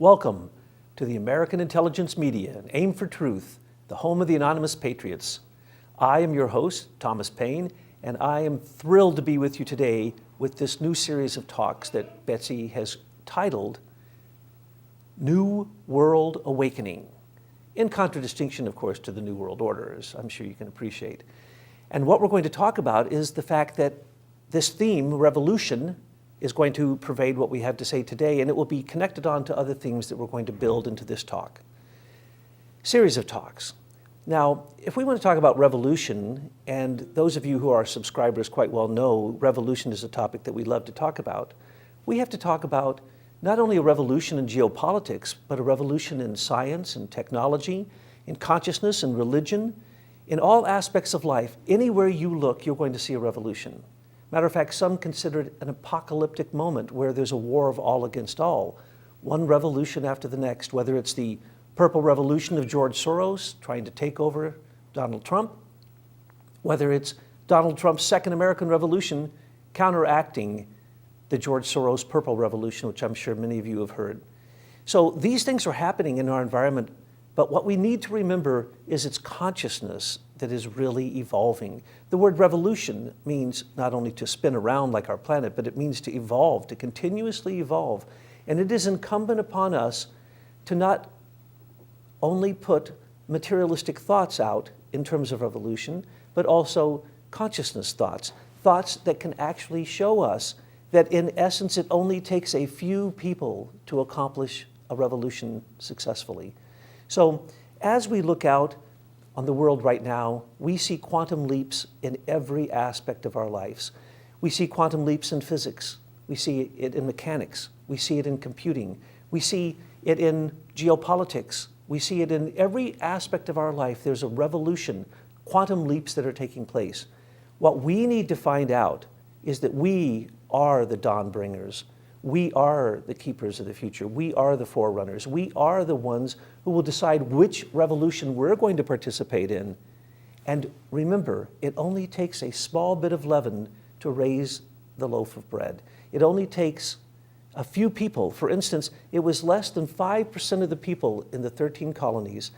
Welcome to the American Intelligence Media, an aim for truth, the home of the anonymous patriots. I am your host, Thomas Paine, and I am thrilled to be with you today with this new series of talks that Betsy has titled New World Awakening, in contradistinction, of course, to the New World Order, as I'm sure you can appreciate. And what we're going to talk about is the fact that this theme, revolution, is going to pervade what we have to say today, and it will be connected on to other themes that we're going to build into this talk. Series of talks. Now, if we want to talk about revolution, and those of you who are subscribers quite well know revolution is a topic that we love to talk about, we have to talk about not only a revolution in geopolitics, but a revolution in science and technology, in consciousness and religion, in all aspects of life. Anywhere you look, you're going to see a revolution. Matter of fact, some consider it an apocalyptic moment where there's a war of all against all, one revolution after the next, whether it's the purple revolution of George Soros trying to take over Donald Trump, whether it's Donald Trump's second American Revolution counteracting the George Soros purple revolution, which I'm sure many of you have heard. So these things are happening in our environment, but what we need to remember is it's consciousness that is really evolving. The word revolution means not only to spin around like our planet, but it means to evolve, to continuously evolve. And it is incumbent upon us to not only put materialistic thoughts out in terms of revolution, but also consciousness thoughts, thoughts that can actually show us that in essence it only takes a few people to accomplish a revolution successfully. So as we look out on the world right now, we see quantum leaps in every aspect of our lives. We see quantum leaps in physics. We see it in mechanics. We see it in computing. We see it in geopolitics. We see it in every aspect of our life. There's a revolution, quantum leaps that are taking place. What we need to find out is that we are the dawn bringers. We are the keepers of the future. We are the forerunners. We are the ones who will decide which revolution we're going to participate in. And remember, it only takes a small bit of leaven to raise the loaf of bread. It only takes a few people. For instance, it was less than 5% of the people in the 13 colonies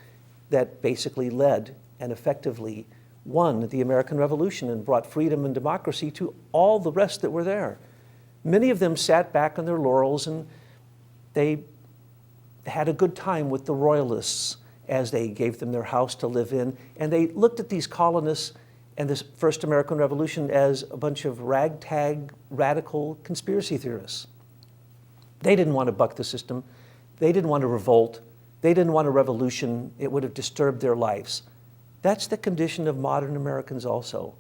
that basically led and effectively won the American Revolution and brought freedom and democracy to all the rest that were there. Many of them sat back on their laurels and they had a good time with the royalists as they gave them their house to live in. And they looked at these colonists and this first American Revolution as a bunch of ragtag radical conspiracy theorists. They didn't want to buck the system. They didn't want to revolt. They didn't want a revolution. It would have disturbed their lives. That's the condition of modern Americans also.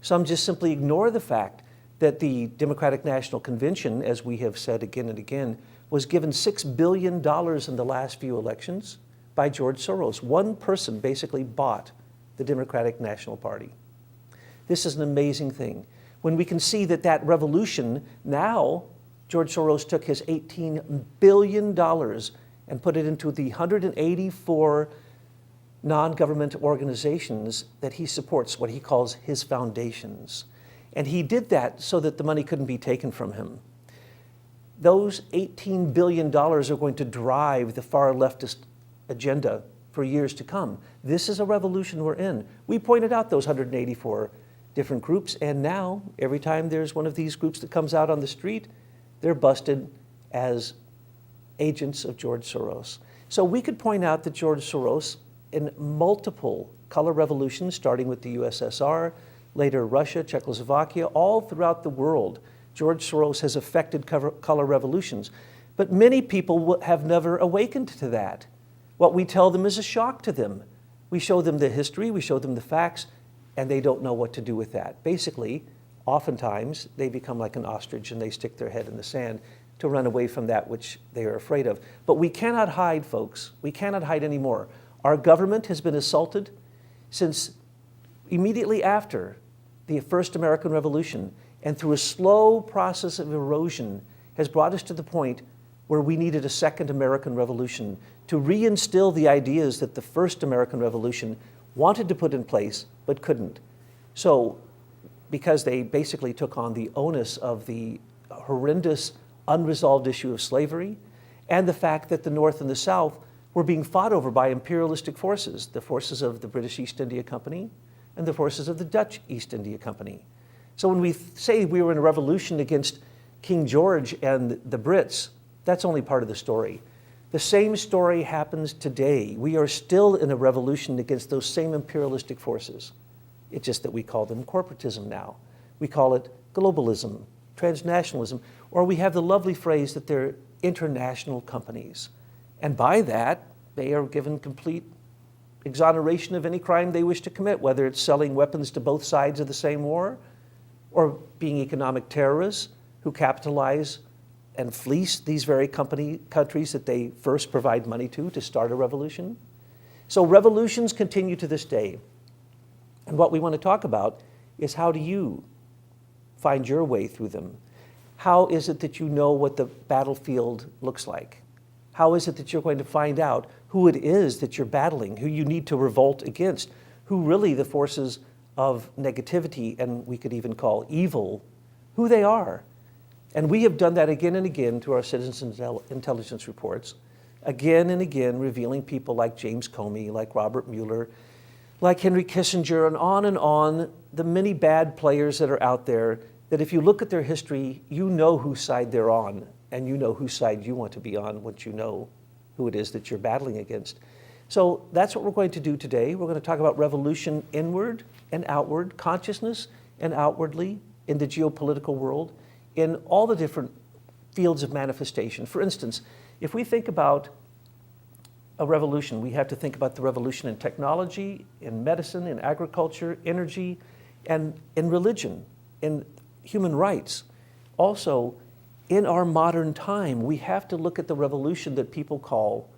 Some just simply ignore the fact that the Democratic National Convention, as we have said again and again, was given $6 billion in the last few elections by George Soros. One person basically bought the Democratic National Party. This is an amazing thing. When we can see that that revolution, now George Soros took his $18 billion and put it into the 184 non-government organizations that he supports, what he calls his foundations. And he did that so that the money couldn't be taken from him. Those $18 billion are going to drive the far leftist agenda for years to come. This is a revolution we're in. We pointed out those 184 different groups, and now every time there's one of these groups that comes out on the street, they're busted as agents of George Soros. So we could point out that George Soros, in multiple color revolutions, starting with the USSR, later Russia, Czechoslovakia, all throughout the world, George Soros has affected color revolutions. But many people have never awakened to that. What we tell them is a shock to them. We show them the history, we show them the facts, and they don't know what to do with that. Basically, oftentimes, they become like an ostrich and they stick their head in the sand to run away from that which they are afraid of. But we cannot hide, folks. We cannot hide anymore. Our government has been assaulted since immediately after the first American Revolution, and through a slow process of erosion has brought us to the point where we needed a second American Revolution to reinstill the ideas that the first American Revolution wanted to put in place but couldn't. So, because they basically took on the onus of the horrendous unresolved issue of slavery and the fact that the North and the South were being fought over by imperialistic forces, the forces of the British East India Company and the forces of the Dutch East India Company. So when we say we were in a revolution against King George and the Brits, that's only part of the story. The same story happens today. We are still in a revolution against those same imperialistic forces. It's just that we call them corporatism now. We call it globalism, transnationalism, or we have the lovely phrase that they're international companies. And by that, they are given complete exoneration of any crime they wish to commit, whether it's selling weapons to both sides of the same war, or being economic terrorists who capitalize and fleece these very countries that they first provide money to start a revolution. So revolutions continue to this day. And what we want to talk about is, how do you find your way through them? How is it that you know what the battlefield looks like? How is it that you're going to find out who it is that you're battling, who you need to revolt against, who really the forces of negativity, and we could even call evil, who they are? And we have done that again and again through our citizens' intelligence reports, again and again revealing people like James Comey, like Robert Mueller, like Henry Kissinger, and on, the many bad players that are out there, that if you look at their history, you know whose side they're on, and you know whose side you want to be on once you know who it is that you're battling against. So that's what we're going to do today. We're going to talk about revolution inward and outward, consciousness and outwardly in the geopolitical world, in all the different fields of manifestation. For instance, if we think about a revolution, we have to think about the revolution in technology, in medicine, in agriculture, energy, and in religion, in human rights. Also, in our modern time, we have to look at the revolution that people call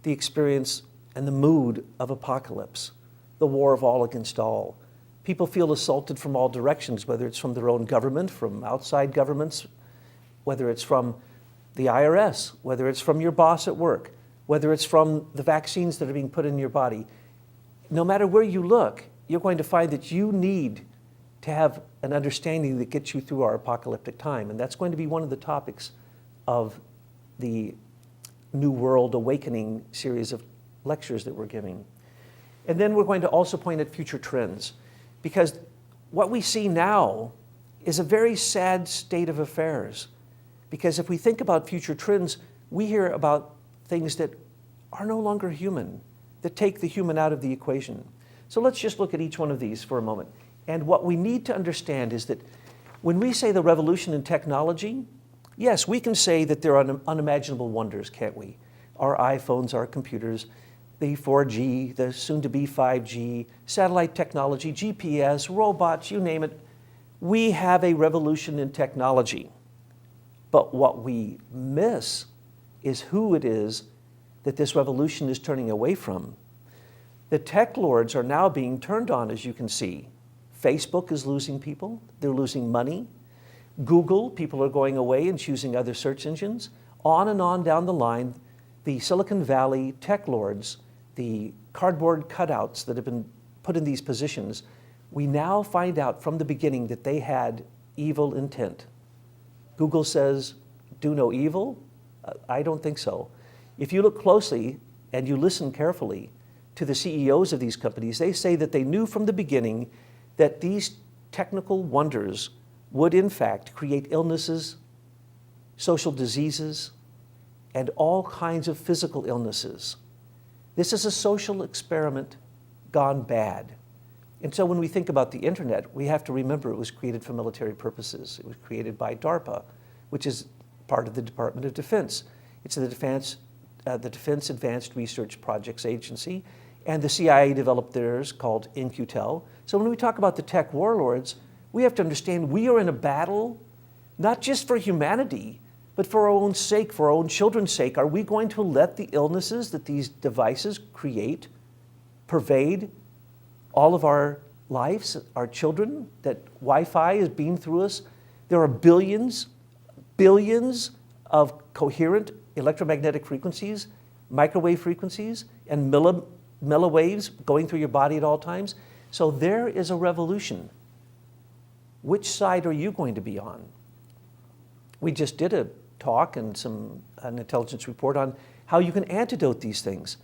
the experience and the mood of apocalypse, the war of all against all. People feel assaulted from all directions, whether it's from their own government, from outside governments, whether it's from the IRS, whether it's from your boss at work, whether it's from the vaccines that are being put in your body. No matter where you look, you're going to find that you need to have an understanding that gets you through our apocalyptic time. And that's going to be one of the topics of the New World Awakening series of lectures that we're giving. And then we're going to also point at future trends, because what we see now is a very sad state of affairs. Because if we think about future trends, we hear about things that are no longer human, that take the human out of the equation. So let's just look at each one of these for a moment. And what we need to understand is that when we say the revolution in technology, yes, we can say that there are unimaginable wonders, can't we? Our iPhones, our computers, the 4G, the soon-to-be 5G, satellite technology, GPS, robots, you name it. We have a revolution in technology. But what we miss is who it is that this revolution is turning away from. The tech lords are now being turned on, as you can see. Facebook is losing people. They're losing money. Google, people are going away and choosing other search engines. On and on down the line, the Silicon Valley tech lords, the cardboard cutouts that have been put in these positions, we now find out from the beginning that they had evil intent. Google says, do no evil? I don't think so. If you look closely and you listen carefully to the CEOs of these companies, they say that they knew from the beginning that these technical wonders would in fact create illnesses, social diseases, and all kinds of physical illnesses. This is a social experiment gone bad. And so when we think about the internet, we have to remember it was created for military purposes. It was created by DARPA, which is part of the Department of Defense. It's the Defense Advanced Research Projects Agency, and the CIA developed theirs called In-Q-Tel. So when we talk about the tech warlords, we have to understand we are in a battle, not just for humanity, but for our own sake, for our own children's sake. Are we going to let the illnesses that these devices create pervade all of our lives, our children, that Wi-Fi is beamed through us? There are billions of coherent electromagnetic frequencies, microwave frequencies, and milliwaves going through your body at all times. So there is a revolution. Which side are you going to be on? We just did a talk and an intelligence report on how you can antidote these things.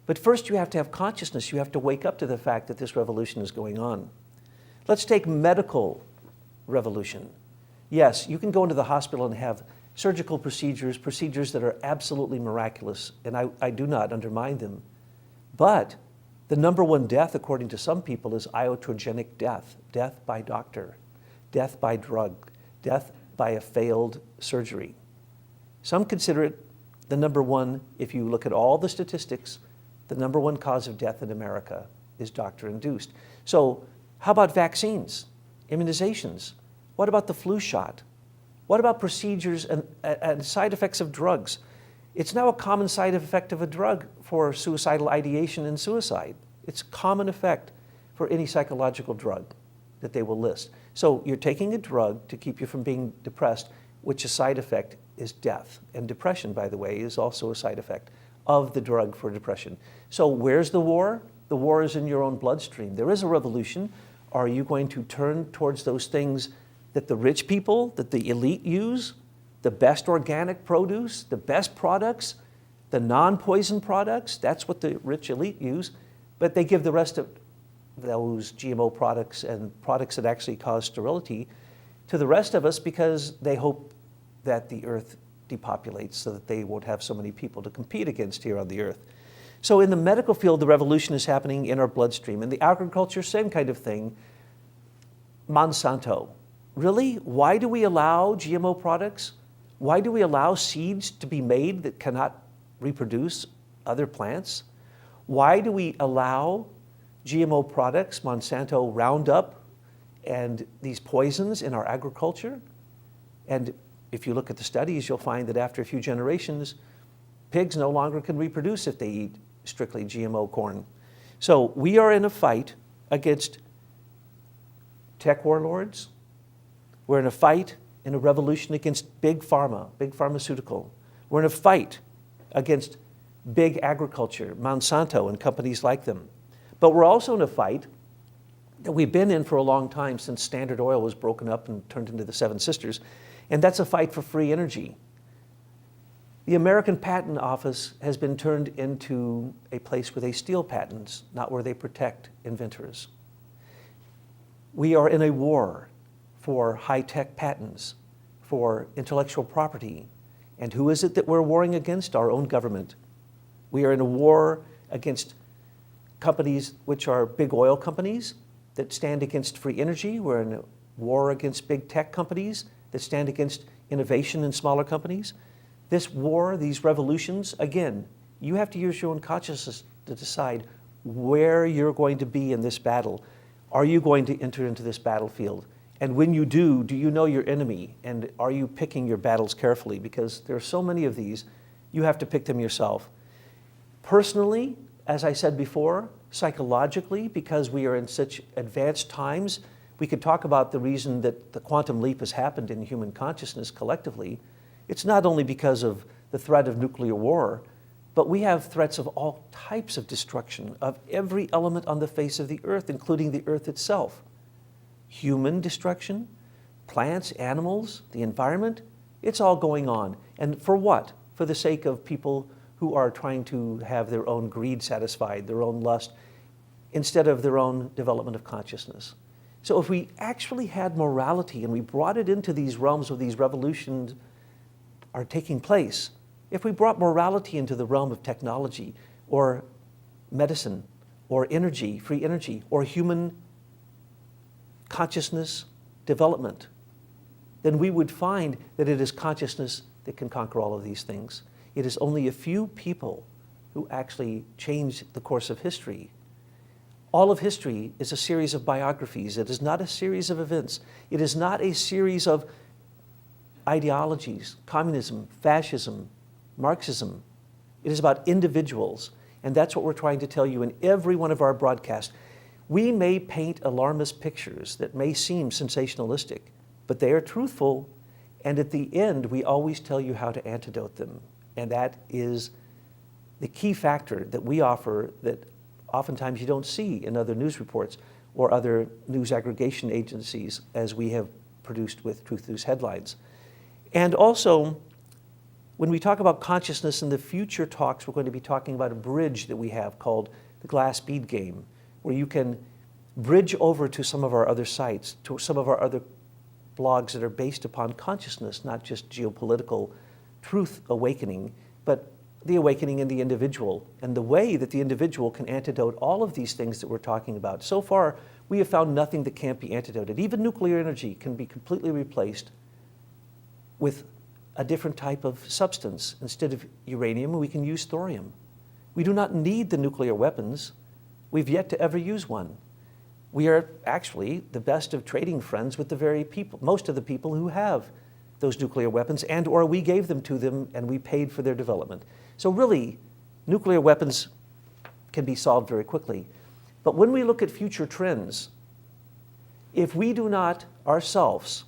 But first you have to have consciousness. You have to wake up to the fact that this revolution is going on. Let's take medical revolution. Yes, you can go into the hospital and have surgical procedures that are absolutely miraculous, and I do not undermine them. But the number one death, according to some people, is iatrogenic death, death by doctor, death by drug, death by a failed surgery. Some consider it the number one, if you look at all the statistics, the number one cause of death in America is doctor-induced. So how about vaccines, immunizations? What about the flu shot? What about procedures and side effects of drugs? It's now a common side effect of a drug for suicidal ideation and suicide. It's a common effect for any psychological drug that they will list. So you're taking a drug to keep you from being depressed, which a side effect is death. And depression, by the way, is also a side effect of the drug for depression. So where's the war? The war is in your own bloodstream. There is a revolution. Are you going to turn towards those things that the rich people, that the elite use, the best organic produce, the best products, the non-poison products? That's what the rich elite use, but they give the rest of those GMO products and products that actually cause sterility to the rest of us because they hope that the earth depopulates so that they won't have so many people to compete against here on the earth. So in the medical field, the revolution is happening in our bloodstream. In the agriculture, same kind of thing. Monsanto. Really? Why do we allow GMO products? Why do we allow seeds to be made that cannot reproduce other plants? Why do we allow GMO products, Monsanto Roundup, and these poisons in our agriculture? And if you look at the studies, you'll find that after a few generations, pigs no longer can reproduce if they eat strictly GMO corn. So we are in a fight against tech warlords. We're in a fight, in a revolution against big pharma, big pharmaceutical. We're in a fight against big agriculture, Monsanto and companies like them. But we're also in a fight that we've been in for a long time since Standard Oil was broken up and turned into the Seven Sisters, and that's a fight for free energy. The American Patent Office has been turned into a place where they steal patents, not where they protect inventors. We are in a war for high-tech patents, for intellectual property. And who is it that we're warring against? Our own government. We are in a war against companies which are big oil companies that stand against free energy. We're in a war against big tech companies that stand against innovation in smaller companies. This war, these revolutions, again, you have to use your own consciousness to decide where you're going to be in this battle. Are you going to enter into this battlefield? And when you do you know your enemy? And are you picking your battles carefully? Because there are so many of these, you have to pick them yourself. Personally, as I said before, psychologically, because we are in such advanced times, we could talk about the reason that the quantum leap has happened in human consciousness collectively. It's not only because of the threat of nuclear war, but we have threats of all types of destruction of every element on the face of the earth, including the earth itself. Human destruction, plants, animals, the environment, it's all going on. And for what? For the sake of people who are trying to have their own greed satisfied, their own lust, instead of their own development of consciousness. So if we actually had morality and we brought it into these realms where these revolutions are taking place, if we brought morality into the realm of technology or medicine or energy, free energy, or human consciousness development, then we would find that it is consciousness that can conquer all of these things. It is only a few people who actually change the course of history. All of history is a series of biographies. It is not a series of events. It is not a series of ideologies, communism, fascism, Marxism. It is about individuals. And that's what we're trying to tell you in every one of our broadcasts. We may paint alarmist pictures that may seem sensationalistic, but they are truthful. And at the end, we always tell you how to antidote them. And that is the key factor that we offer that oftentimes you don't see in other news reports or other news aggregation agencies as we have produced with Truth News headlines. And also, When we talk about consciousness in the future talks, we're going to be talking about a bridge that we have called the glass bead game, where you can bridge over to some of our other sites, to some of our other blogs that are based upon consciousness, not just geopolitical truth awakening, but the awakening in the individual and the way that the individual can antidote all of these things that we're talking about. So far, we have found nothing that can't be antidoted. Even nuclear energy can be completely replaced with a different type of substance. Instead of uranium, we can use thorium. We do not need the nuclear weapons. We've yet to ever use one. We are actually the best of trading friends with the very people, most of the people who have those nuclear weapons, and or we gave them to them and we paid for their development. So really, nuclear weapons can be solved very quickly. But when we look at future trends, if we do not ourselves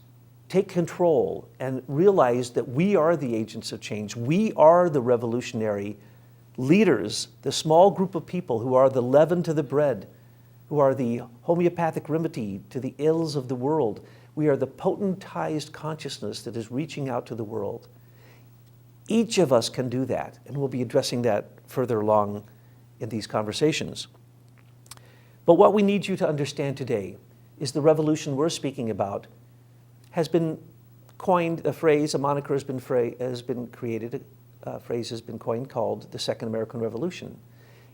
take control and realize that we are the agents of change, we are the revolutionary leaders, the small group of people who are the leaven to the bread, who are the homeopathic remedy to the ills of the world. We are the potentized consciousness that is reaching out to the world. Each of us can do that, and we'll be addressing that further along in these conversations. But what we need you to understand today is the revolution we're speaking about has been coined, a phrase, a moniker has been created, a phrase has been coined called the Second American Revolution.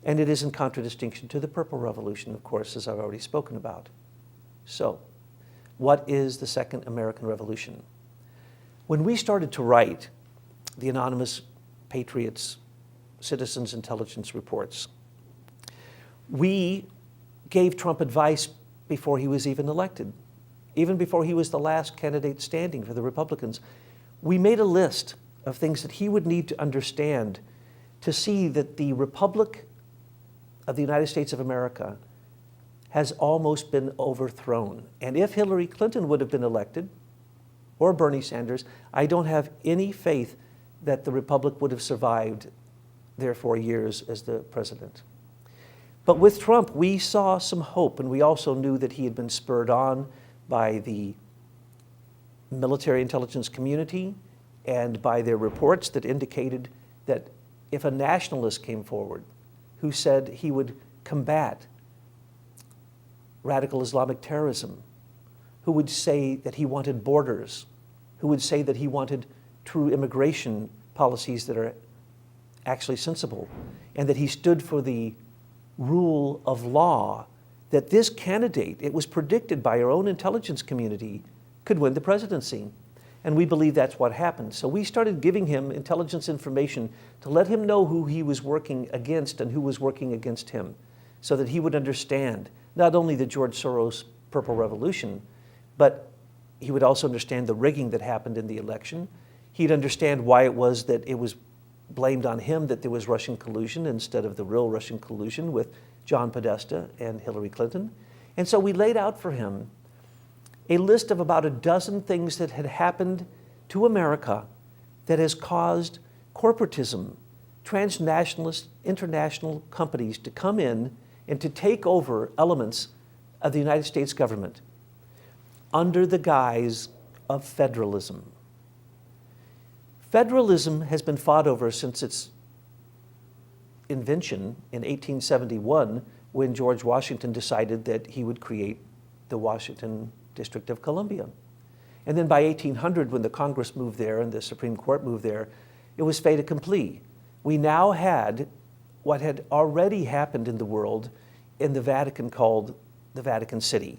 And it is in contradistinction to the Purple Revolution, of course, as I've already spoken about. So, what is the Second American Revolution? When we started to write the Anonymous Patriots Citizens Intelligence Reports, we gave Trump advice before he was even elected, even before he was the last candidate standing for the Republicans. We made a list of things that he would need to understand to see that the Republic of the United States of America has almost been overthrown. And if Hillary Clinton would have been elected, or Bernie Sanders, I don't have any faith that the Republic would have survived their 4 years as the president. But with Trump, we saw some hope, and we also knew that he had been spurred on by the military intelligence community and by their reports that indicated that if a nationalist came forward who said he would combat radical Islamic terrorism, who would say that he wanted borders, who would say that he wanted true immigration policies that are actually sensible, and that he stood for the rule of law, that this candidate, it was predicted by our own intelligence community, could win the presidency. And we believe that's what happened. So we started giving him intelligence information to let him know who he was working against and who was working against him, so that he would understand not only the George Soros Purple Revolution, but he would also understand the rigging that happened in the election. He'd understand why it was that it was blamed on him that there was Russian collusion instead of the real Russian collusion with John Podesta and Hillary Clinton. And so we laid out for him a list of about a dozen things that had happened to America that has caused corporatism, transnationalist, international companies to come in and to take over elements of the United States government under the guise of federalism. Federalism has been fought over since its invention in 1871, when George Washington decided that he would create the Washington District of Columbia. And then by 1800, when the Congress moved there and the Supreme Court moved there, it was fait accompli. We now had what had already happened in the world in the Vatican called the Vatican City,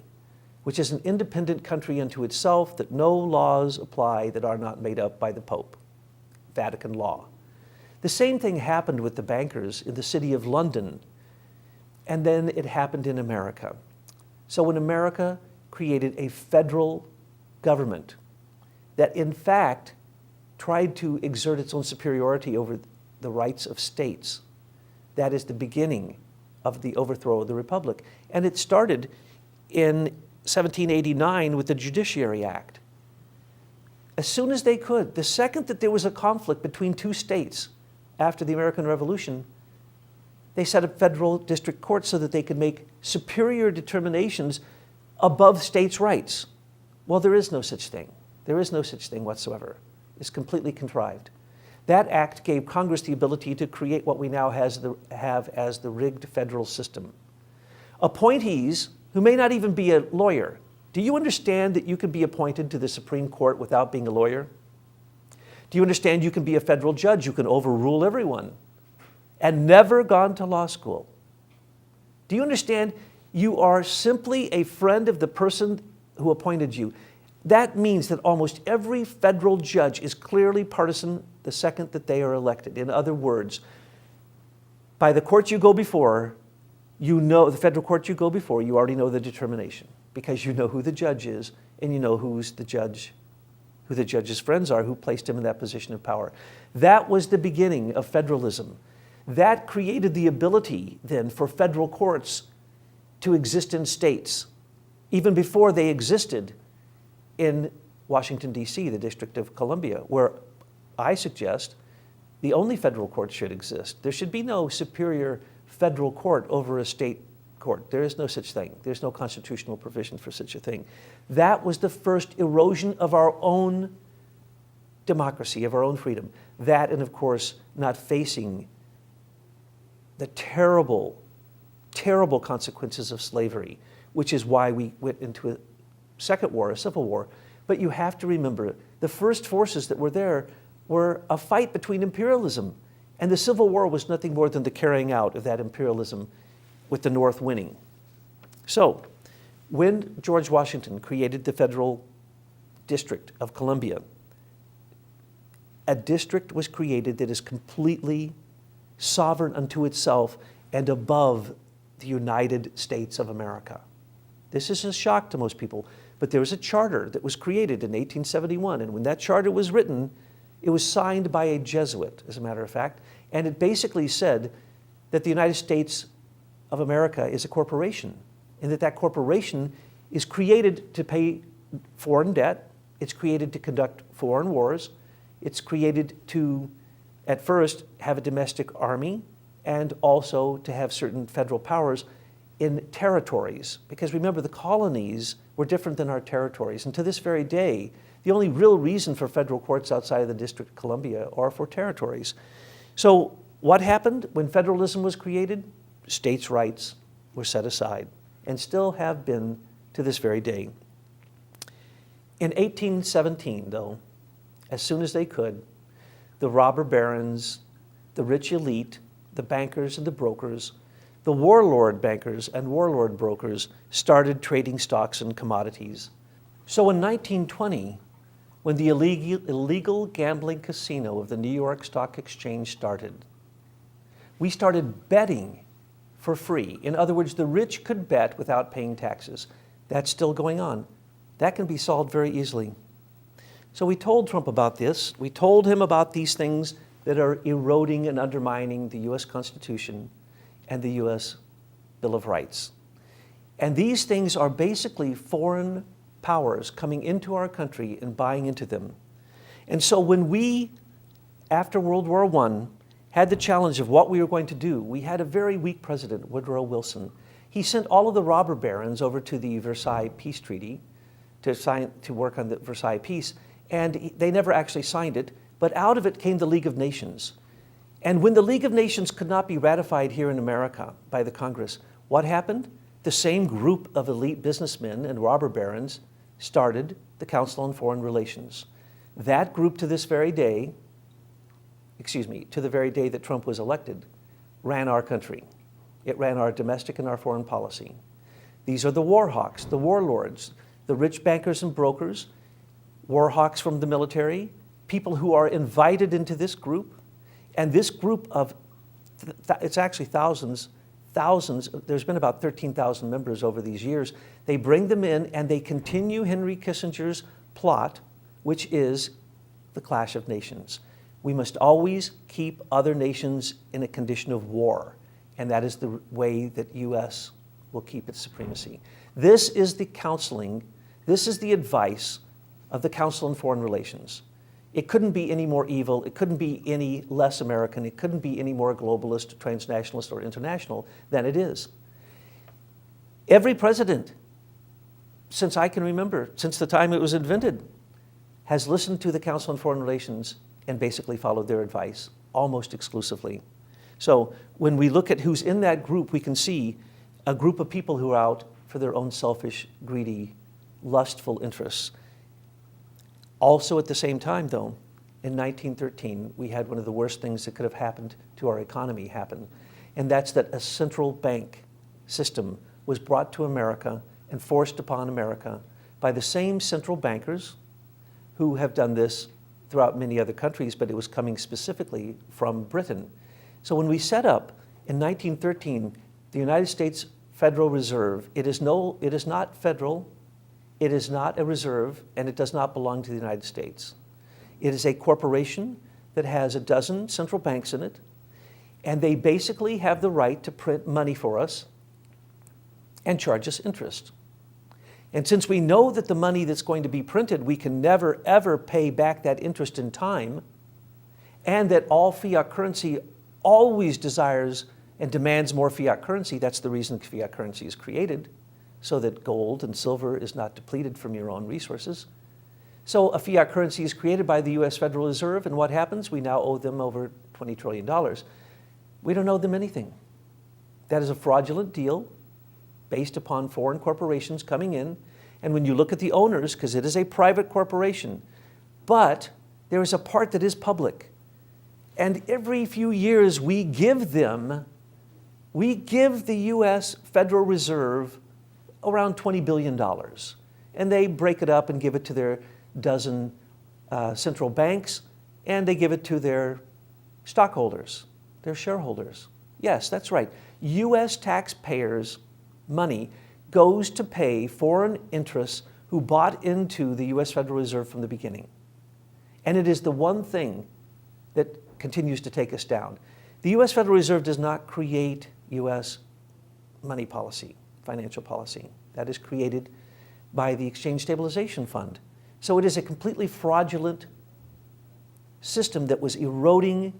which is an independent country unto itself that no laws apply that are not made up by the Pope. Vatican law. The same thing happened with the bankers in the city of London, and then it happened in America. So when America created a federal government that in fact tried to exert its own superiority over the rights of states, that is the beginning of the overthrow of the Republic. And it started in 1789 with the Judiciary Act. As soon as they could, the second that there was a conflict between two states after the American Revolution, they set up federal district courts so that they could make superior determinations above states' rights. Well, there is no such thing. There is no such thing whatsoever. It's completely contrived. That act gave Congress the ability to create what we now have as the rigged federal system. Appointees who may not even be a lawyer. Do you understand that you can be appointed to the Supreme Court without being a lawyer? Do you understand you can be a federal judge? You can overrule everyone and never gone to law school. Do you understand you are simply a friend of the person who appointed you? That means that almost every federal judge is clearly partisan the second that they are elected. In other words, by the court you go before, you know, the federal court you go before, you already know the determination because you know who the judge is and you know who the judge's friends are who placed him in that position of power. That was the beginning of federalism. That created the ability then for federal courts to exist in states, even before they existed in Washington, D.C., the District of Columbia, where I suggest the only federal court should exist. There should be no superior federal court over a state court. There is no such thing. There's no constitutional provision for such a thing. That was the first erosion of our own democracy, of our own freedom. That, and of course, not facing the terrible, terrible consequences of slavery, which is why we went into a second war, a civil war. But you have to remember, the first forces that were there were a fight between imperialism. And the Civil War was nothing more than the carrying out of that imperialism with the North winning. So, when George Washington created the Federal District of Columbia, a district was created that is completely sovereign unto itself and above the United States of America. This is a shock to most people, but there was a charter that was created in 1871, and when that charter was written, it was signed by a Jesuit, as a matter of fact, and it basically said that the United States of America is a corporation, and that corporation is created to pay foreign debt, it's created to conduct foreign wars, it's created to, at first, have a domestic army, and also to have certain federal powers in territories. Because remember, the colonies were different than our territories, and to this very day, the only real reason for federal courts outside of the District of Columbia are for territories. So what happened when federalism was created? States' rights were set aside and still have been to this very day. In 1817, though, as soon as they could, the robber barons, the rich elite, the bankers and the brokers, the warlord bankers and warlord brokers started trading stocks and commodities. So in 1920, when the illegal gambling casino of the New York Stock Exchange started, we started betting for free. In other words, the rich could bet without paying taxes. That's still going on. That can be solved very easily. So we told Trump about this. We told him about these things that are eroding and undermining the U.S. Constitution and the U.S. Bill of Rights. And these things are basically foreign powers coming into our country and buying into them. And so when we, after World War I, had the challenge of what we were going to do, we had a very weak president, Woodrow Wilson. He sent all of the robber barons over to the Versailles Peace Treaty to work on the Versailles Peace, and they never actually signed it, but out of it came the League of Nations. And when the League of Nations could not be ratified here in America by the Congress, what happened? The same group of elite businessmen and robber barons started the Council on Foreign Relations. That group to this very day, to the very day that Trump was elected, ran our country. It ran our domestic and our foreign policy. These are the war hawks, the warlords, the rich bankers and brokers, war hawks from the military, people who are invited into this group. And this group of, it's actually thousands, there's been about 13,000 members over these years. They bring them in and they continue Henry Kissinger's plot, which is the clash of nations. We must always keep other nations in a condition of war, and that is the way that U.S. will keep its supremacy. This is the counseling, this is the advice of the Council on Foreign Relations. It couldn't be any more evil, it couldn't be any less American, it couldn't be any more globalist, transnationalist, or international than it is. Every president, since I can remember, since the time it was invented, has listened to the Council on Foreign Relations and basically followed their advice almost exclusively. So when we look at who's in that group, we can see a group of people who are out for their own selfish, greedy, lustful interests. Also at the same time, though, in 1913, we had one of the worst things that could have happened to our economy happen, and that's that a central bank system was brought to America and forced upon America by the same central bankers who have done this throughout many other countries, but it was coming specifically from Britain. So when we set up in 1913 the United States Federal Reserve, it is not federal, it is not a reserve, and it does not belong to the United States. It is a corporation that has a dozen central banks in it, and they basically have the right to print money for us and charge us interest. And since we know that the money that's going to be printed, we can never, ever pay back that interest in time, and that all fiat currency always desires and demands more fiat currency. That's the reason fiat currency is created, so that gold and silver is not depleted from your own resources. So a fiat currency is created by the US Federal Reserve, and what happens? We now owe them over $20 trillion. We don't owe them anything. That is a fraudulent deal based upon foreign corporations coming in. And when you look at the owners, because it is a private corporation, but there is a part that is public. And every few years we give the US Federal Reserve around $20 billion. And they break it up and give it to their dozen central banks, and they give it to their stockholders, their shareholders. Yes, that's right. US taxpayers' money goes to pay foreign interests who bought into the US Federal Reserve from the beginning. And it is the one thing that continues to take us down. The US Federal Reserve does not create US money policy, financial policy. That is created by the Exchange Stabilization Fund. So it is a completely fraudulent system that was eroding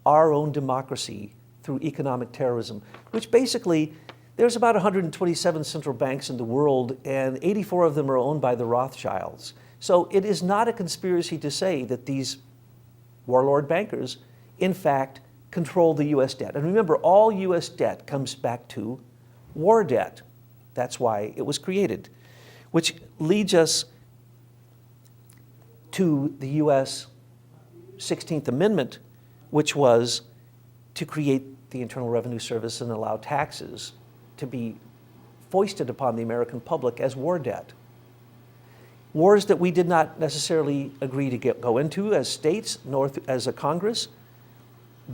our own democracy through economic terrorism, which basically, there's about 127 central banks in the world, and 84 of them are owned by the Rothschilds. So it is not a conspiracy to say that these warlord bankers, in fact, control the US debt. And remember, all US debt comes back to war debt. That's why it was created, which leads us to the US 16th Amendment, which was to create the Internal Revenue Service and allow taxes to be foisted upon the American public as war debt. Wars that we did not necessarily agree to go into as states, nor as a Congress.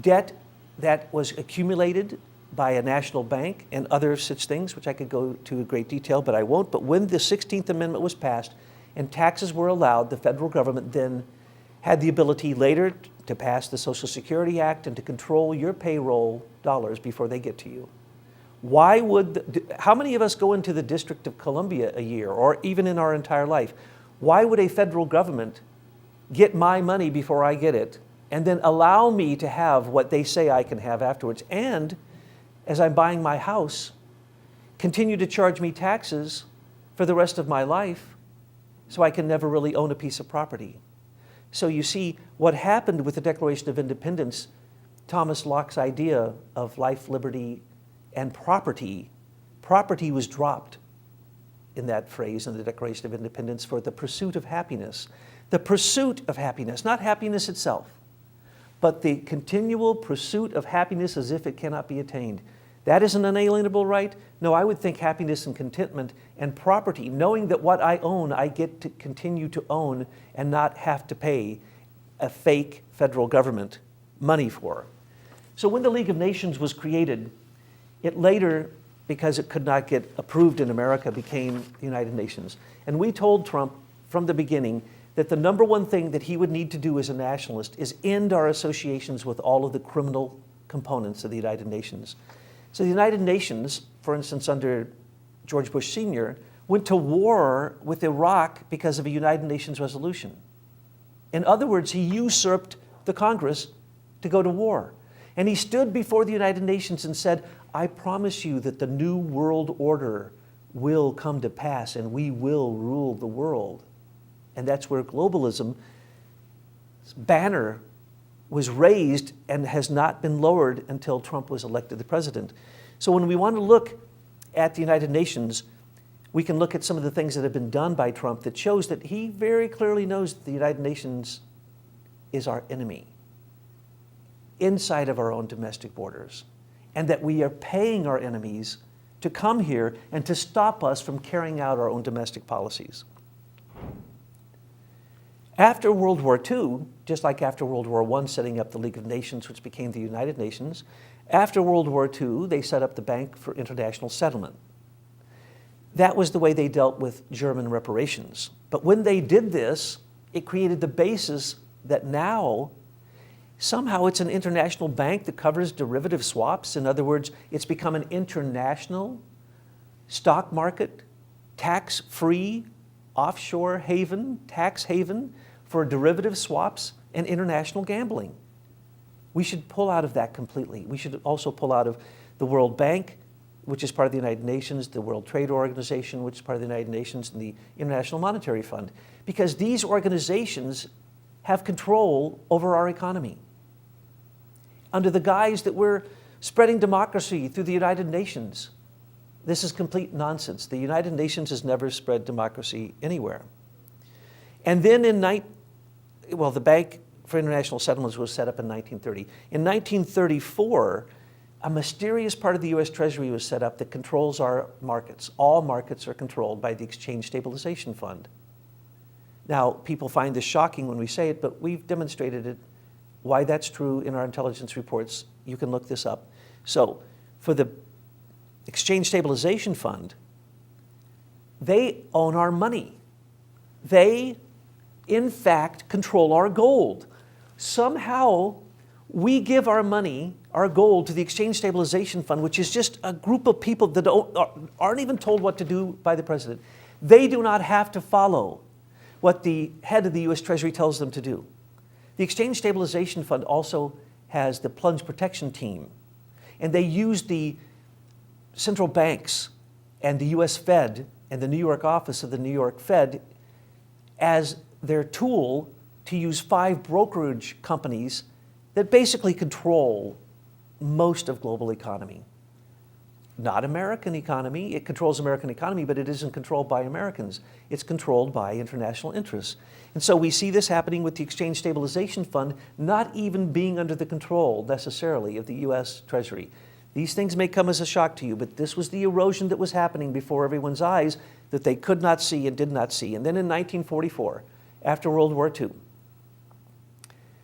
Debt that was accumulated by a national bank and other such things, which I could go to in great detail, but I won't. But when the 16th Amendment was passed and taxes were allowed, the federal government then had the ability later to pass the Social Security Act and to control your payroll dollars before they get to you. Why would, how many of us go into the District of Columbia a year, or even in our entire life? Why would a federal government get my money before I get it, and then allow me to have what they say I can have afterwards, and as I'm buying my house, continue to charge me taxes for the rest of my life so I can never really own a piece of property? So you see, what happened with the Declaration of Independence, Thomas Locke's idea of life, liberty, and property was dropped in that phrase in the Declaration of Independence for the pursuit of happiness. The pursuit of happiness, not happiness itself, but the continual pursuit of happiness as if it cannot be attained. That is an unalienable right? No, I would think happiness and contentment and property, knowing that what I own, I get to continue to own and not have to pay a fake federal government money for. So when the League of Nations was created, it later, because it could not get approved in America, became the United Nations. And we told Trump from the beginning that the number one thing that he would need to do as a nationalist is end our associations with all of the criminal components of the United Nations. So the United Nations, for instance, under George Bush Sr., went to war with Iraq because of a United Nations resolution. In other words, he usurped the Congress to go to war. And he stood before the United Nations and said, I promise you that the new world order will come to pass and we will rule the world. And that's where globalism's banner was raised and has not been lowered until Trump was elected the president. So when we want to look at the United Nations, we can look at some of the things that have been done by Trump that shows that he very clearly knows that the United Nations is our enemy inside of our own domestic borders, and that we are paying our enemies to come here and to stop us from carrying out our own domestic policies. After World War II, just like after World War I, setting up the League of Nations, which became the United Nations, after World War II, they set up the Bank for International Settlement. That was the way they dealt with German reparations. But when they did this, it created the basis that now somehow it's an international bank that covers derivative swaps. In other words, it's become an international stock market, tax-free, offshore haven, tax haven for derivative swaps and international gambling. We should pull out of that completely. We should also pull out of the World Bank, which is part of the United Nations, the World Trade Organization, which is part of the United Nations, and the International Monetary Fund, because these organizations have control over our economy. Under the guise that we're spreading democracy through the United Nations, this is complete nonsense. The United Nations has never spread democracy anywhere. And then the Bank for International Settlements was set up in 1930. In 1934, a mysterious part of the U.S. Treasury was set up that controls our markets. All markets are controlled by the Exchange Stabilization Fund. Now, people find this shocking when we say it, but we've demonstrated it, why that's true in our intelligence reports. You can look this up. So, for the Exchange Stabilization Fund, they own our money. They, in fact, control our gold. Somehow, we give our money, our gold, to the Exchange Stabilization Fund, which is just a group of people that aren't even told what to do by the president. They do not have to follow what the head of the U.S. Treasury tells them to do. The Exchange Stabilization Fund also has the plunge protection team, and they use the central banks and the U.S. Fed and the New York office of the New York Fed as their tool to use 5 brokerage companies that basically control most of global economy. Not American economy. It controls American economy, but it isn't controlled by Americans. It's controlled by international interests. And so we see this happening with the Exchange Stabilization Fund not even being under the control necessarily of the U.S. Treasury. These things may come as a shock to you, but this was the erosion that was happening before everyone's eyes that they could not see and did not see. And then in 1944, after World War II,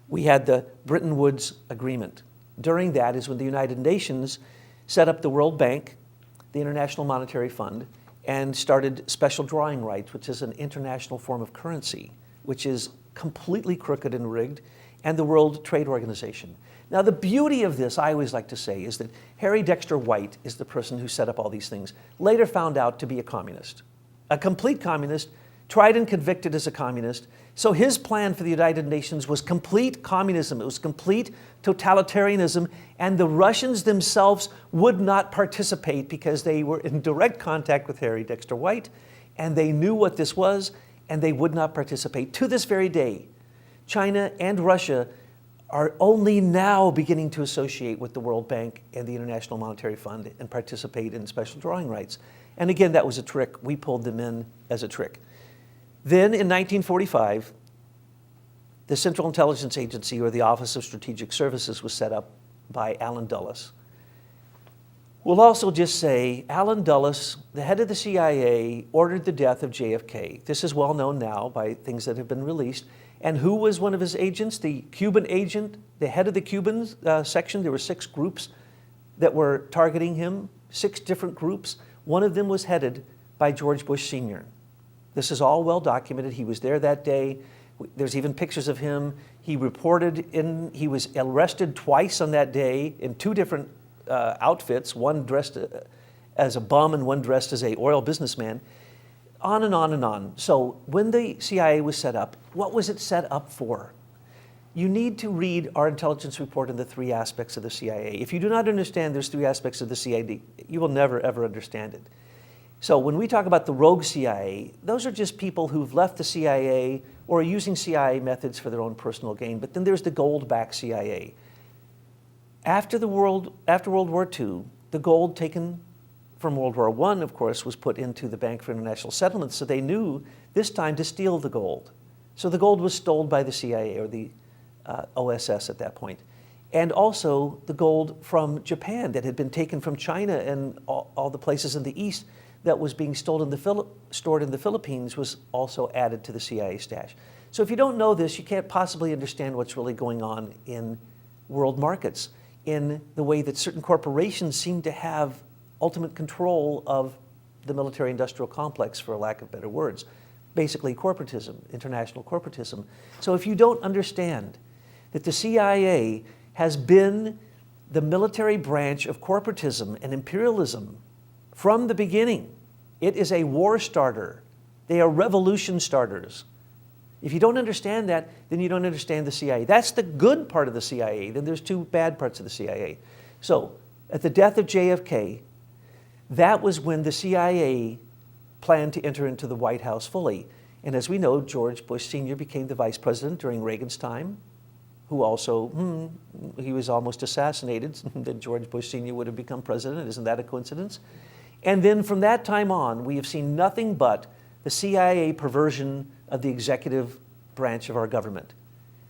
we had the Bretton Woods Agreement. During that is when the United Nations set up the World Bank, the International Monetary Fund, and started special drawing rights, which is an international form of currency, which is completely crooked and rigged, and the World Trade Organization. Now, the beauty of this, I always like to say, is that Harry Dexter White is the person who set up all these things, later found out to be a communist, a complete communist, tried and convicted as a communist. So his plan for the United Nations was complete communism. It was complete totalitarianism, and the Russians themselves would not participate because they were in direct contact with Harry Dexter White, and they knew what this was, and they would not participate. To this very day, China and Russia are only now beginning to associate with the World Bank and the International Monetary Fund and participate in special drawing rights. And again, that was a trick. We pulled them in as a trick. Then in 1945, the Central Intelligence Agency, or the Office of Strategic Services, was set up by Allen Dulles. We'll also just say Allen Dulles, the head of the CIA, ordered the death of JFK. This is well known now by things that have been released. And who was one of his agents? The Cuban agent, the head of the Cuban section. There were 6 groups that were targeting him, 6 different groups. One of them was headed by George Bush Sr. This is all well documented. He was there that day. There's even pictures of him. He was arrested twice on that day in 2 different outfits, one dressed as a bum and one dressed as an oil businessman. On and on and on. So when the CIA was set up, what was it set up for? You need to read our intelligence report on the 3 aspects of the CIA. If you do not understand those 3 aspects of the CIA, you will never, ever understand it. So when we talk about the rogue CIA, those are just people who've left the CIA or are using CIA methods for their own personal gain. But then there's the gold-backed CIA. After World War II, the gold taken from World War I, of course, was put into the Bank for International Settlements, so they knew this time to steal the gold. So the gold was stolen by the CIA or the OSS at that point. And also the gold from Japan that had been taken from China and all the places in the East that was being stored in the Philippines was also added to the CIA stash. So if you don't know this, you can't possibly understand what's really going on in world markets, in the way that certain corporations seem to have ultimate control of the military-industrial complex, for lack of better words. Basically corporatism, international corporatism. So if you don't understand that the CIA has been the military branch of corporatism and imperialism from the beginning, it is a war starter. They are revolution starters. If you don't understand that, then you don't understand the CIA. That's the good part of the CIA. Then there's two bad parts of the CIA. So at the death of JFK, that was when the CIA planned to enter into the White House fully. And as we know, George Bush Sr. became the vice president during Reagan's time, who also, he was almost assassinated, that George Bush Sr. would have become president. Isn't that a coincidence? And then from that time on, we have seen nothing but the CIA perversion of the executive branch of our government.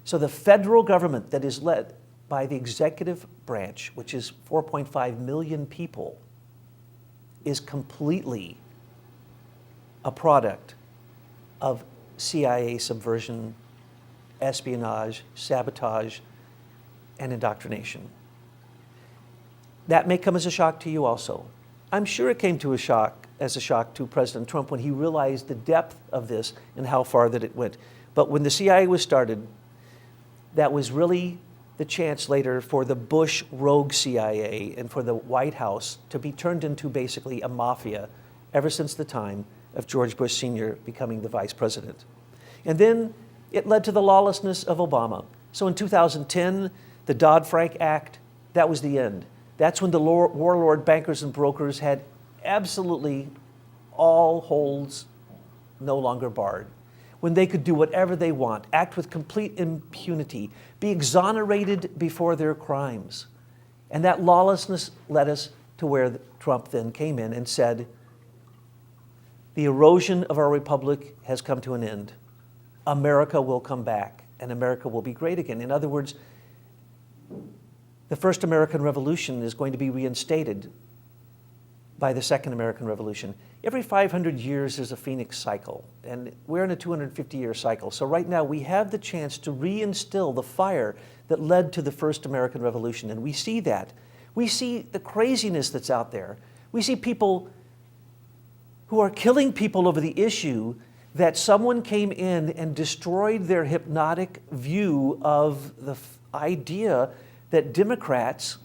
So the federal government that is led by the executive branch, which is 4.5 million people, is completely a product of CIA subversion, espionage, sabotage, and indoctrination. That may come as a shock to you also. I'm sure it came as a shock to President Trump when he realized the depth of this and how far that it went. But when the CIA was started, that was really the chance later for the Bush rogue CIA and for the White House to be turned into basically a mafia ever since the time of George Bush Sr. becoming the vice president. And then it led to the lawlessness of Obama. So in 2010, the Dodd-Frank Act, that was the end. That's when the warlord bankers and brokers had absolutely all holds no longer barred. When they could do whatever they want, act with complete impunity, be exonerated before their crimes. And that lawlessness led us to where Trump then came in and said, the erosion of our republic has come to an end. America will come back, and America will be great again. In other words, the first American Revolution is going to be reinstated by the Second American Revolution. Every 500 years is a phoenix cycle, and we're in a 250-year cycle. So right now we have the chance to reinstill the fire that led to the first American Revolution, and we see that. We see the craziness that's out there. We see people who are killing people over the issue that someone came in and destroyed their hypnotic view of the idea that Democrats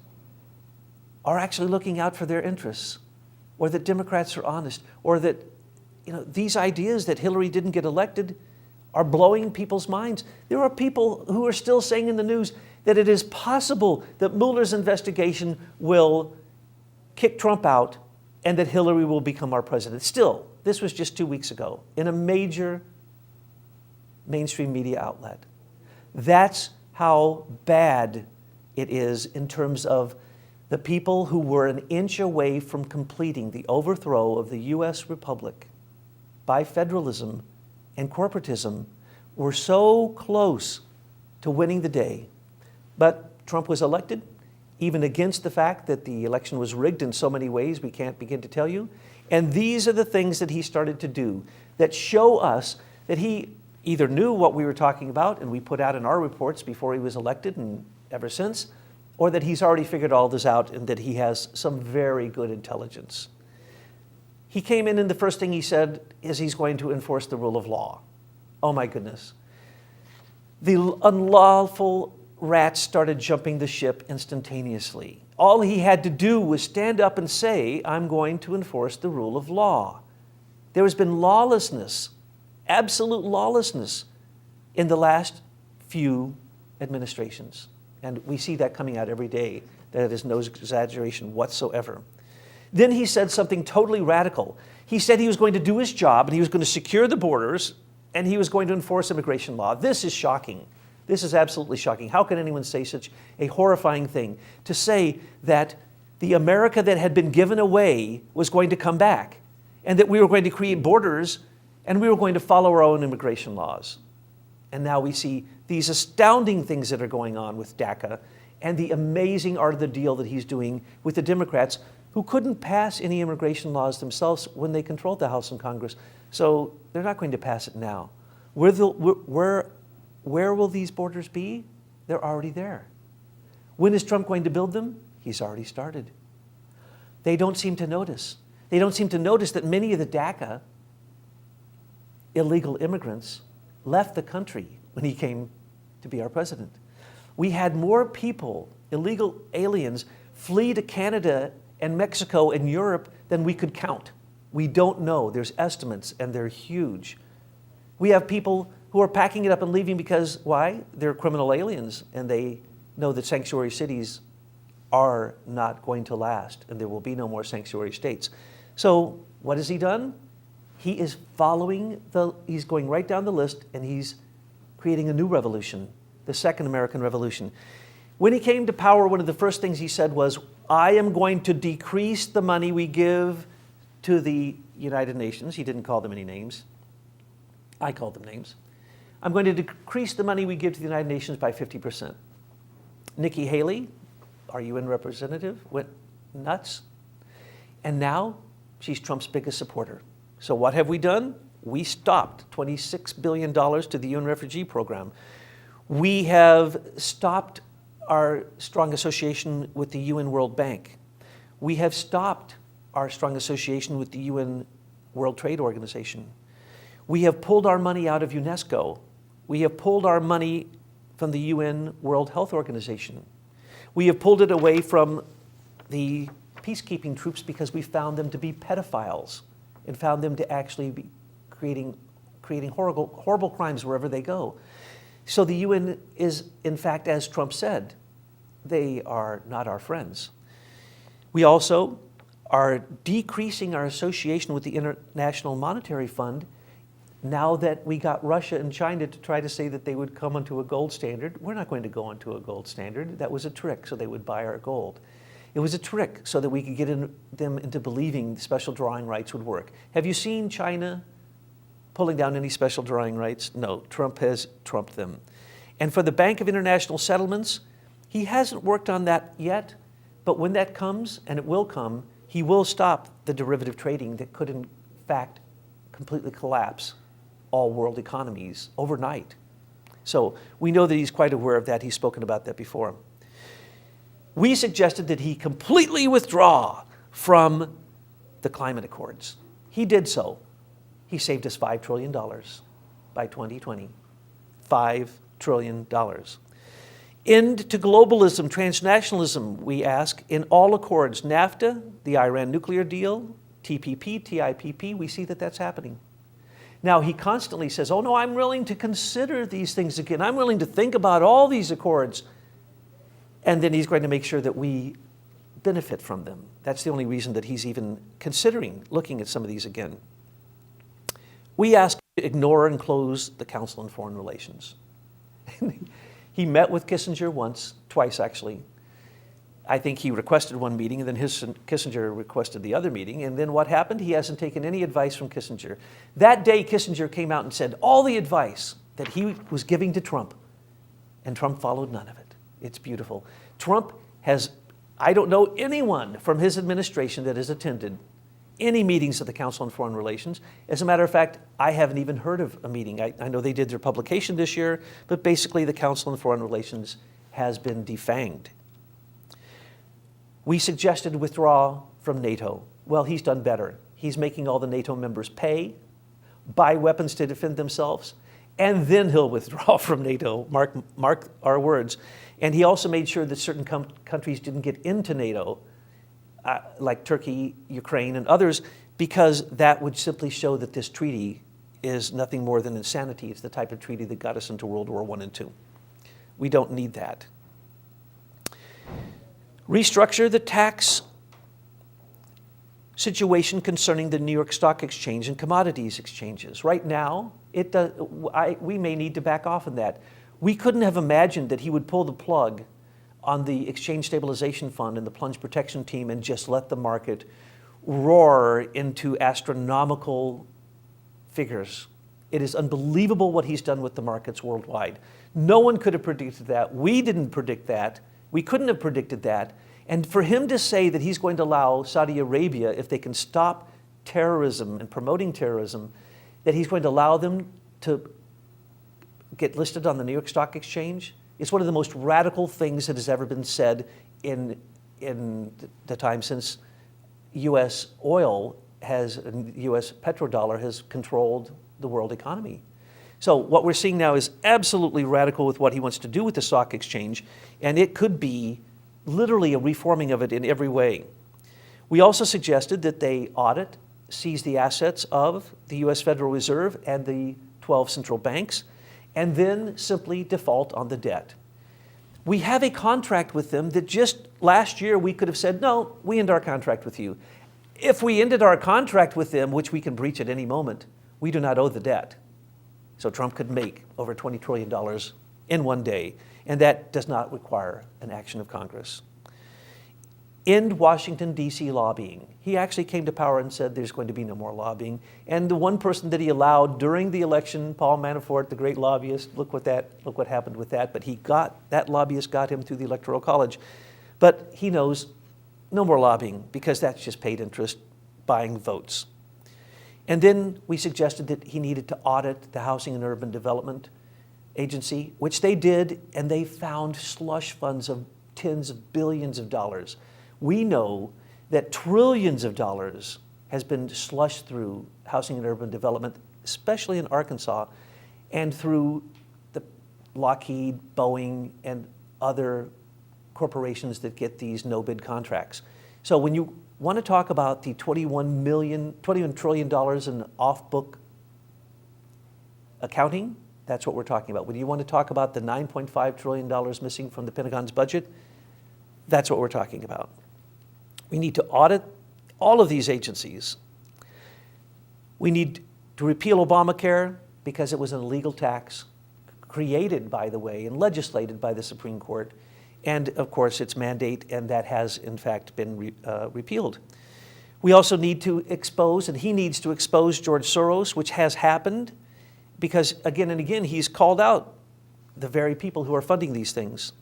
are actually looking out for their interests, or that Democrats are honest, or that these ideas that Hillary didn't get elected are blowing people's minds. There are people who are still saying in the news that it is possible that Mueller's investigation will kick Trump out and that Hillary will become our president. Still, this was just 2 weeks ago in a major mainstream media outlet. That's how bad it is in terms of the people who were an inch away from completing the overthrow of the U.S. Republic by federalism and corporatism were so close to winning the day. But Trump was elected, even against the fact that the election was rigged in so many ways we can't begin to tell you. And these are the things that he started to do that show us that he either knew what we were talking about and we put out in our reports before he was elected and ever since, or that he's already figured all this out and that he has some very good intelligence. He came in and the first thing he said is he's going to enforce the rule of law. Oh my goodness. The unlawful rats started jumping the ship instantaneously. All he had to do was stand up and say, I'm going to enforce the rule of law. There has been lawlessness, absolute lawlessness, in the last few administrations. And we see that coming out every day. That is no exaggeration whatsoever. Then he said something totally radical. He said he was going to do his job and he was going to secure the borders and he was going to enforce immigration law. This is shocking. This is absolutely shocking. How can anyone say such a horrifying thing? To say that the America that had been given away was going to come back, and that we were going to create borders, and we were going to follow our own immigration laws. And now we see these astounding things that are going on with DACA and the amazing art of the deal that he's doing with the Democrats, who couldn't pass any immigration laws themselves when they controlled the House and Congress. So they're not going to pass it now. Where will these borders be? They're already there. When is Trump going to build them? He's already started. They don't seem to notice. They don't seem to notice that many of the DACA illegal immigrants left the country when he came to be our president. We had more people, illegal aliens, flee to Canada and Mexico and Europe than we could count. We don't know. There's estimates, and they're huge. We have people who are packing it up and leaving because, why? They're criminal aliens, and they know that sanctuary cities are not going to last, and there will be no more sanctuary states. So what has he done? He is he's going right down the list, and he's creating a new revolution, the Second American Revolution. When he came to power, one of the first things he said was, I am going to decrease the money we give to the United Nations. He didn't call them any names. I called them names. I'm going to decrease the money we give to the United Nations by 50%. Nikki Haley, our UN representative, went nuts. And now she's Trump's biggest supporter. So what have we done? We stopped $26 billion to the UN refugee program. We have stopped our strong association with the UN World Bank. We have stopped our strong association with the UN World Trade Organization. We have pulled our money out of UNESCO. We have pulled our money from the UN World Health Organization. We have pulled it away from the peacekeeping troops because we found them to be pedophiles and found them to actually be creating horrible crimes wherever they go. So the UN is, in fact, as Trump said, they are not our friends. We also are decreasing our association with the International Monetary Fund now that we got Russia and China to try to say that they would come onto a gold standard. We're not going to go onto a gold standard. That was a trick so they would buy our gold. It was a trick so that we could get them into believing special drawing rights would work. Have you seen China pulling down any special drawing rights? No, Trump has trumped them. And for the Bank of International Settlements, he hasn't worked on that yet, but when that comes, and it will come, he will stop the derivative trading that could, in fact, completely collapse all world economies overnight. So we know that he's quite aware of that. He's spoken about that before. We suggested that he completely withdraw from the climate accords. He did so. He saved us $5 trillion by 2020. $5 trillion. End to globalism, transnationalism, we ask, in all accords. NAFTA, the Iran nuclear deal, TPP, TIPP, we see that that's happening. Now, he constantly says, oh no, I'm willing to consider these things again. I'm willing to think about all these accords. And then he's going to make sure that we benefit from them. That's the only reason that he's even considering looking at some of these again. We ask to ignore and close the Council on Foreign Relations. He met with Kissinger twice actually. I think he requested one meeting, and then Kissinger requested the other meeting, and then what happened? He hasn't taken any advice from Kissinger. That day, Kissinger came out and said all the advice that he was giving to Trump, and Trump followed none of it. It's beautiful. Trump has, I don't know anyone from his administration that has attended any meetings of the Council on Foreign Relations. As a matter of fact, I haven't even heard of a meeting. I know they did their publication this year, but basically the Council on Foreign Relations has been defanged. We suggested withdraw from NATO. Well, he's done better. He's making all the NATO members pay, buy weapons to defend themselves, and then he'll withdraw from NATO, mark our words. And he also made sure that certain countries didn't get into NATO, like Turkey, Ukraine, and others, because that would simply show that this treaty is nothing more than insanity. It's the type of treaty that got us into World War I and II. We don't need that. Restructure the tax situation concerning the New York Stock Exchange and commodities exchanges. Right now, we may need to back off on that. We couldn't have imagined that he would pull the plug on the Exchange Stabilization Fund and the Plunge Protection Team and just let the market roar into astronomical figures. It is unbelievable what he's done with the markets worldwide. No one could have predicted that. We didn't predict that. We couldn't have predicted that. And for him to say that he's going to allow Saudi Arabia, if they can stop terrorism and promoting terrorism, that he's going to allow them to get listed on the New York Stock Exchange, it's one of the most radical things that has ever been said in the time since U.S. oil U.S. petrodollar has controlled the world economy. So what we're seeing now is absolutely radical with what he wants to do with the stock exchange, and it could be literally a reforming of it in every way. We also suggested that they audit, seize the assets of the U.S. Federal Reserve and the 12 central banks, and then simply default on the debt. We have a contract with them that just last year we could have said, no, we end our contract with you. If we ended our contract with them, which we can breach at any moment, we do not owe the debt. So Trump could make over $20 trillion in one day, and that does not require an action of Congress. End Washington, D.C. lobbying. He actually came to power and said there's going to be no more lobbying. And the one person that he allowed during the election, Paul Manafort, the great lobbyist, look what happened with that. But that lobbyist got him through the Electoral College. But he knows no more lobbying because that's just paid interest buying votes. And then we suggested that he needed to audit the Housing and Urban Development Agency, which they did, and they found slush funds of tens of billions of dollars. We know that trillions of dollars has been slushed through housing and urban development, especially in Arkansas, and through the Lockheed, Boeing, and other corporations that get these no-bid contracts. So when you want to talk about the $21 trillion in off-book accounting, that's what we're talking about. When you want to talk about the $9.5 trillion missing from the Pentagon's budget, that's what we're talking about. We need to audit all of these agencies. We need to repeal Obamacare because it was an illegal tax created, by the way, and legislated by the Supreme Court. And of course, its mandate, and that has in fact been repealed. We also need to expose, and he needs to expose George Soros, which has happened, because again and again, he's called out the very people who are funding these things.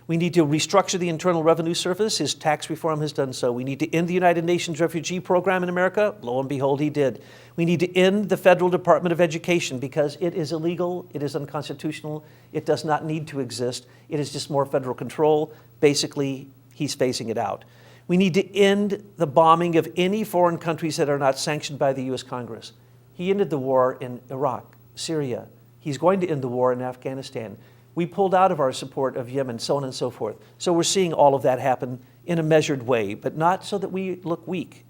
We need to restructure the Internal Revenue Service. His tax reform has done so. We need to end the United Nations Refugee Program in America. Lo and behold, he did. We need to end the Federal Department of Education because it is illegal, it is unconstitutional, it does not need to exist. It is just more federal control. Basically, he's phasing it out. We need to end the bombing of any foreign countries that are not sanctioned by the U.S. Congress. He ended the war in Iraq, Syria. He's going to end the war in Afghanistan. We pulled out of our support of Yemen, so on and so forth. So we're seeing all of that happen in a measured way, but not so that we look weak,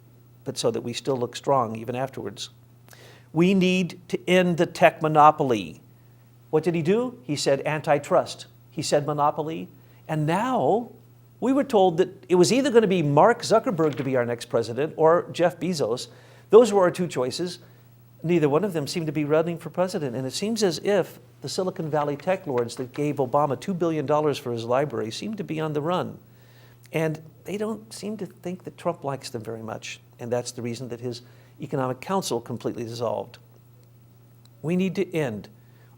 but so that we still look strong even afterwards. We need to end the tech monopoly. What did he do? He said antitrust. He said monopoly. And now we were told that it was either going to be Mark Zuckerberg to be our next president or Jeff Bezos. Those were our two choices. Neither one of them seemed to be running for president. And it seems as if the Silicon Valley tech lords that gave Obama $2 billion for his library seem to be on the run. And they don't seem to think that Trump likes them very much. And that's the reason that his Economic Council completely dissolved. We need to end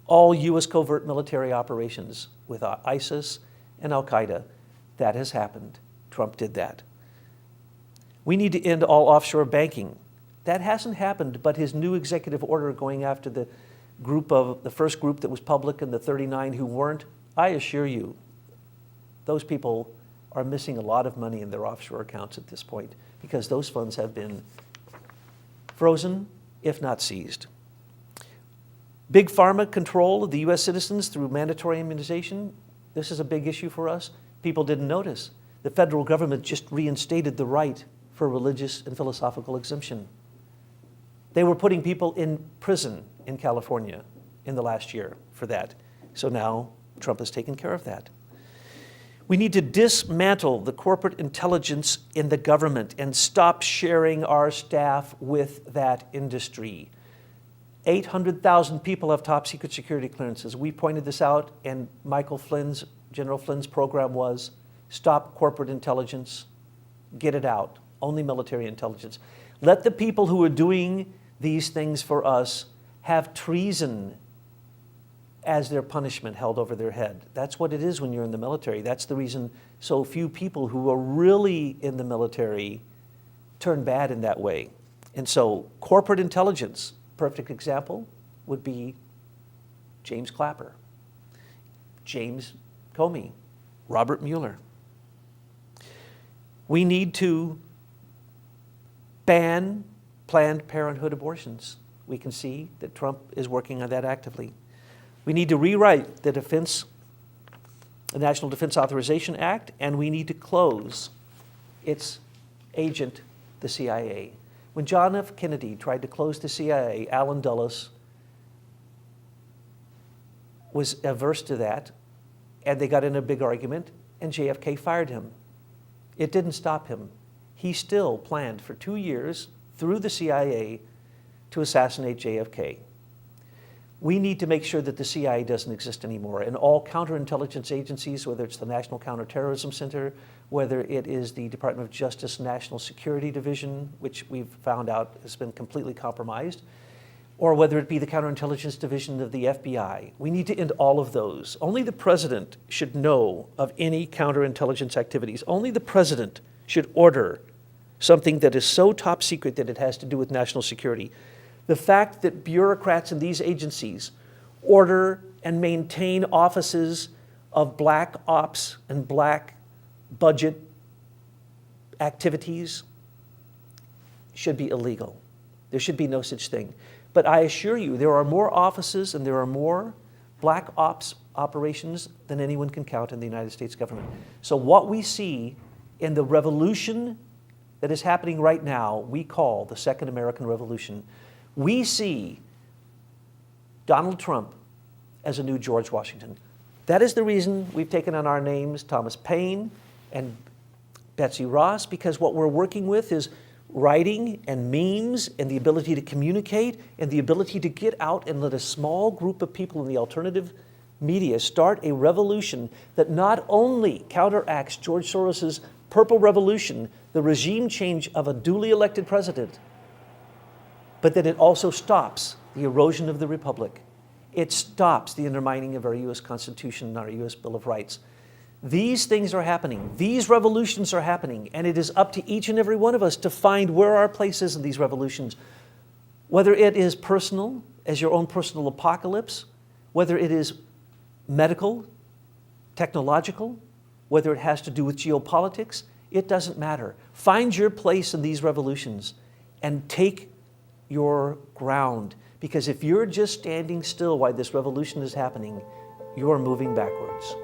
all U.S. covert military operations with ISIS and Al-Qaeda. That has happened. Trump did that. We need to end all offshore banking. That hasn't happened, but his new executive order going after the first group that was public and the 39 who weren't, I assure you, those people are missing a lot of money in their offshore accounts at this point because those funds have been frozen, if not seized. Big pharma control of the U.S. citizens through mandatory immunization. This is a big issue for us. People didn't notice. The federal government just reinstated the right for religious and philosophical exemption. They were putting people in prison in California in the last year for that. So now Trump has taken care of that. We need to dismantle the corporate intelligence in the government and stop sharing our staff with that industry. 800,000 people have top secret security clearances. We pointed this out, and General Flynn's program was stop corporate intelligence, get it out, only military intelligence. Let the people who are doing these things for us have treason as their punishment held over their head. That's what it is when you're in the military. That's the reason so few people who are really in the military turn bad in that way. And so corporate intelligence, perfect example would be James Clapper, James Comey, Robert Mueller. We need to ban Planned Parenthood abortions. We can see that Trump is working on that actively. We need to rewrite the National Defense Authorization Act, and we need to close its agent, the CIA. When John F. Kennedy tried to close the CIA, Allen Dulles was averse to that, and they got in a big argument, and JFK fired him. It didn't stop him. He still planned for 2 years through the CIA to assassinate JFK. We need to make sure that the CIA doesn't exist anymore, and all counterintelligence agencies, whether it's the National Counterterrorism Center, whether it is the Department of Justice National Security Division, which we've found out has been completely compromised, or whether it be the Counterintelligence Division of the FBI. We need to end all of those. Only the president should know of any counterintelligence activities. Only the president should order something that is so top secret that it has to do with national security. The fact that bureaucrats in these agencies order and maintain offices of black ops and black budget activities should be illegal. There should be no such thing. But I assure you, there are more offices and there are more black ops operations than anyone can count in the United States government. So what we see in the revolution that is happening right now, we call the Second American Revolution. We see Donald Trump as a new George Washington. That is the reason we've taken on our names Thomas Paine and Betsy Ross, because what we're working with is writing and memes and the ability to communicate and the ability to get out and let a small group of people in the alternative media start a revolution that not only counteracts George Soros's Purple Revolution, the regime change of a duly elected president, but that it also stops the erosion of the Republic. It stops the undermining of our U.S. Constitution and our U.S. Bill of Rights. These things are happening. These revolutions are happening, and it is up to each and every one of us to find where our place is in these revolutions. Whether it is personal, as your own personal apocalypse, whether it is medical, technological, whether it has to do with geopolitics, it doesn't matter. Find your place in these revolutions and take your ground. Because if you're just standing still while this revolution is happening, you're moving backwards.